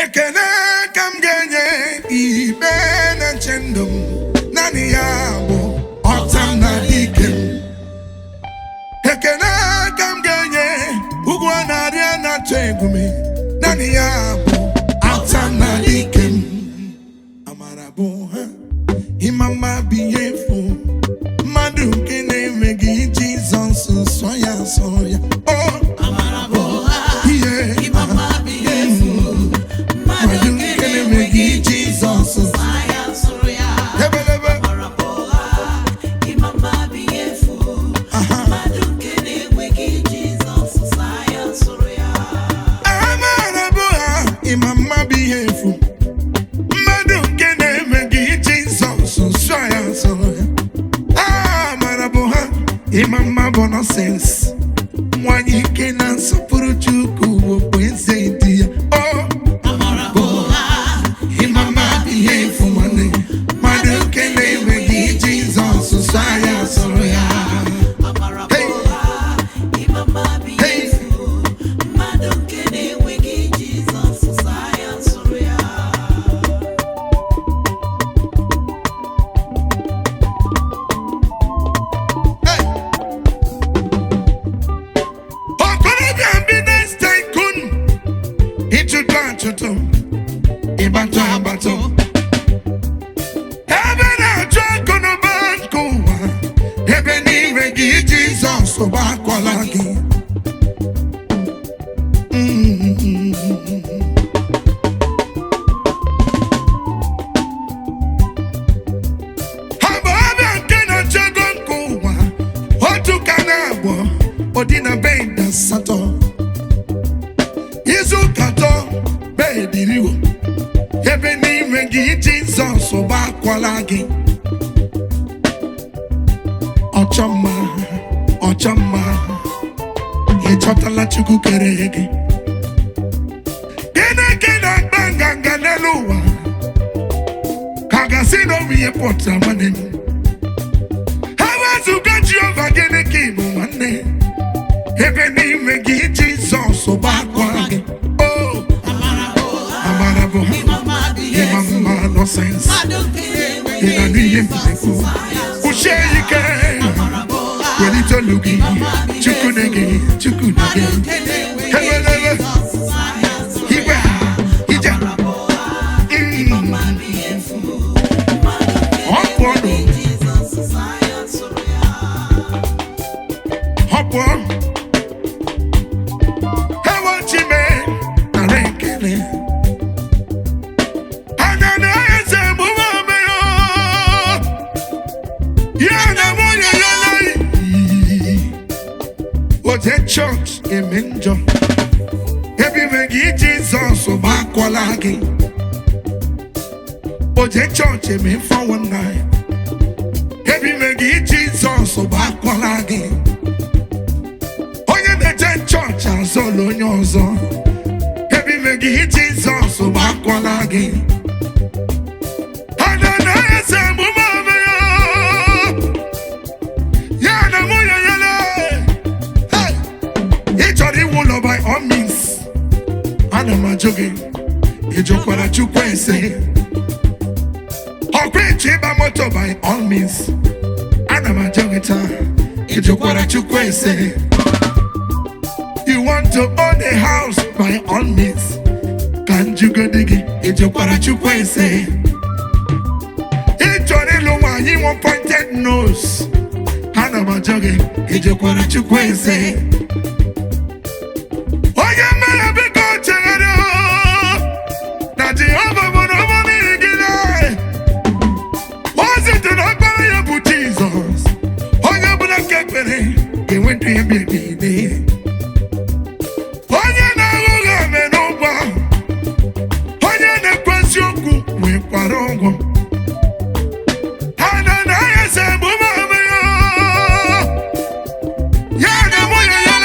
Ekene kam genye ibe na chendum nani yabo otam na dikem. Ekene kam genye ugwa na ria na chegume nani yabo otam na dikem. Amara boha imama biyefu madu kene megi Jesus soya soya. Oh Amara boha yeah imama biyefu madu kene megi Jesus soya soya. Amara boha imama biyefu madu kene megi Jesus soya soya. Amara boha imama biyefu madu kene megi Jesus soya soya. Amara boha imama bono sense mwanyi kena sapuru chuku wense dia. Oh Amara boha imama behave money madu kene megi Jesus soya soya. Amara boha imama behave madu kene megi Jesus soya soya. Odina benda sato Yesu kato be diriwo Ebe ni megi Jesus oba kwalagi. Ochama Echotala chuku kerege Kena banga ganeluwa Kagasino miye pota manenu Hawa zuga Jehovah gene kimu wane Ebe ni megi Jesus oba kwalagi. Oh Amara boha imama no sense ina niye mpeku usheyike welito lugi chukunege helele ibe ija Hopo Hewa chime narekele Oje church emenjo Ebi megi Jesus obakwalagi. Oje church emen for one night Ebi megi Jesus obakwalagi. Onye neje church azolo nyozo Ebi megi Jesus obakwalagi. By all means, Anama jogging, Ejokwara Chukwense. Great Chiba moto by all means, Anama joggita, Ejokwara Chukwense. You want to own a house by all means, can you go digging? Ejokwara Chukwense. Ejori Luma, you want pointed nose, Anama jogging, Ejokwara Chukwense. Onye na-agụghị eme n'ụgwọ onye na-ekwesị okwu wee kwara ụgwọ ha na-ese emume ya na nwunye ya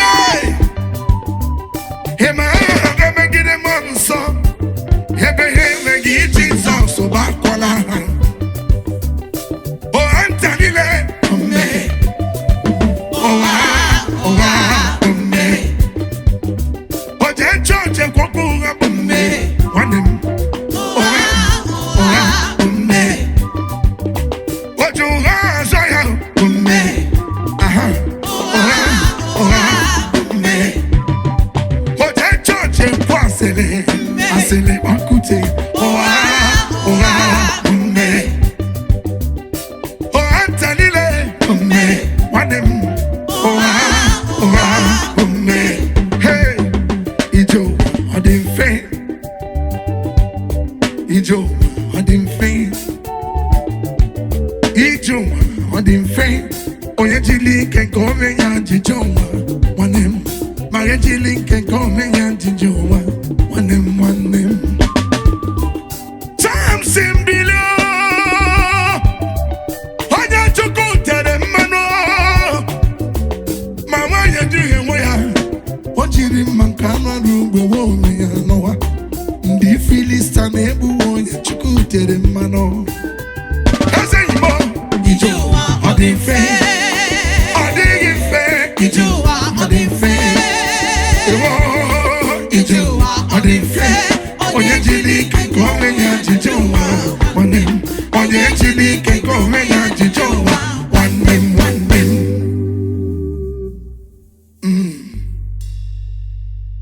Asele bakute. Oha, oha, ume. Oha tanile, ume. Wanem. Oha, oha, ume. Hey, Ijo, odin fe. Ijo, odin fe. Ijo, odin fe. Oye jili ke kome ya jijo. Wanem. Mare jili ke kome ya jijo. Wanem. Time sim below. Oya chuku tere mano. Mama ya dihe moya. Ojiri mankana rugwe wo me ya noa. Ndi Filista nebu oya chuku tere mano. Eze yimo. Ijo odi fe. Odi fe. Ijo odi fe. Ijo odi fe. Oye jili ke kome